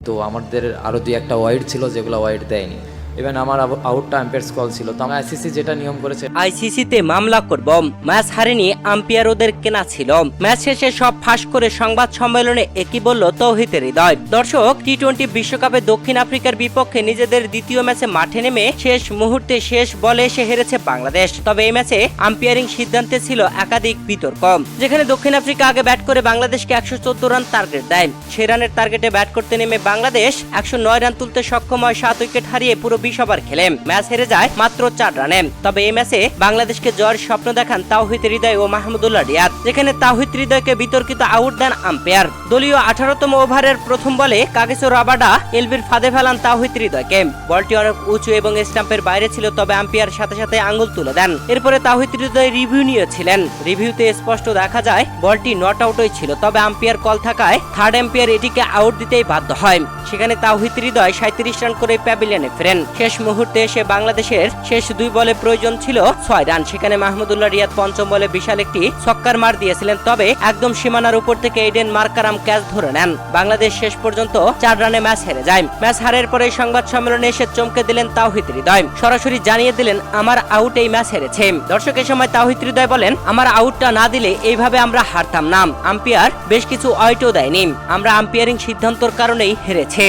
কিন্তু আমাদের আরও দুই একটা ওয়াইড ছিল যেগুলো ওয়াইড দেয়নি। ইভেন আমার আউটটা আম্পায়ার্স কল ছিল। তো আমার আইসিসি যেটা নিয়ম করেছে, আইসিসিতে মামলা করব, ম্যাচ হারেনি আম্পায়ার ওদের কেনা ছিল। ম্যাচ শেষে সব ফাঁস করে সংবাদ সম্মেলনে একই বলল তৌহিদ হৃদয়। দর্শক, টি-20 বিশ্বকাপে দক্ষিণ আফ্রিকার বিপক্ষে নিজেদের দ্বিতীয় ম্যাচে মাঠে নেমে শেষ মুহূর্তে শেষ বলে এসে হেরেছে বাংলাদেশ। তবে এই ম্যাচে আম্পায়ারিং সিদ্ধান্তে ছিল একাধিক বিতর্ক, যেখানে দক্ষিণ আফ্রিকা আগে ব্যাট করে বাংলাদেশকে 114 রান টার্গেট দেয়। সে রানের টার্গেটে ব্যাট করতে নেমে বাংলাদেশ 109 রান তুলতে সক্ষম হয়, 7 উইকেট হারিয়ে পুরো 20 ওভার খেলে ম্যাচ হেরে যায় মাত্র 4 রানে। তবে এই ম্যাচে বাংলাদেশকে জয়ের স্বপ্ন দেখান তাওহিদ হৃদয় ও মাহমুদুল্লাহ রিয়াদ, যেখানে তাওহিদ হৃদয়কে বিতর্কিত আউট দেন আম্পায়ার। দলীয় 18তম ওভারের প্রথম বলে কাগিসো রাবাডা এলবির ফাঁদে ফেলান তাওহিদ হৃদয়কে। বলটি অনেক উঁচু এবং স্টাম্পের বাইরে ছিল, তবে আম্পায়ার সাথে সাথে আঙ্গুল তুলে দেন। এরপরে তাওহিদ হৃদয় রিভিউ নিয়েছিলেন। রিভিউতে স্পষ্ট দেখা যায় বলটি নট আউটই ছিল, তবে আম্পায়ার কল থাকায় থার্ড আম্পায়ার এটিকে আউট দিতেই বাধ্য হয়। সেখানে তাওহিদ হৃদয় 37 রান করে প্যাভিলিয়নে ফেরেন। শেষ মুহূর্তে এসে বাংলাদেশের শেষ 2 বলে প্রয়োজন ছিল 6 রান। সেখানে মাহমুদুল্লাহ রিয়াদ পঞ্চম বলে বিশাল একটি ছক্কার মার দিয়েছিলেন, তবে একদম সীমানার উপর থেকে এডেন মার্কারাম ক্যাচ ধরে নেন। বাংলাদেশ শেষ পর্যন্ত 4 রানে ম্যাচ হেরে যায়। ম্যাচ হারের পরে সংবাদ সম্মেলনে এসে চমকে দিলেন তাওহিদ হৃদয়, সরাসরি জানিয়ে দিলেন আমার আউট এই ম্যাচ হেরেছে। দর্শক, এ সময় তাওহিদ হৃদয় বলেন, আমার আউটটা না দিলে এইভাবে আমরা হারতাম না। আম্পায়ার বেশ কিছু ওয়াইডও দেয়নি, আমরা আম্পায়ারিং সিদ্ধান্তর কারণেই হেরেছে।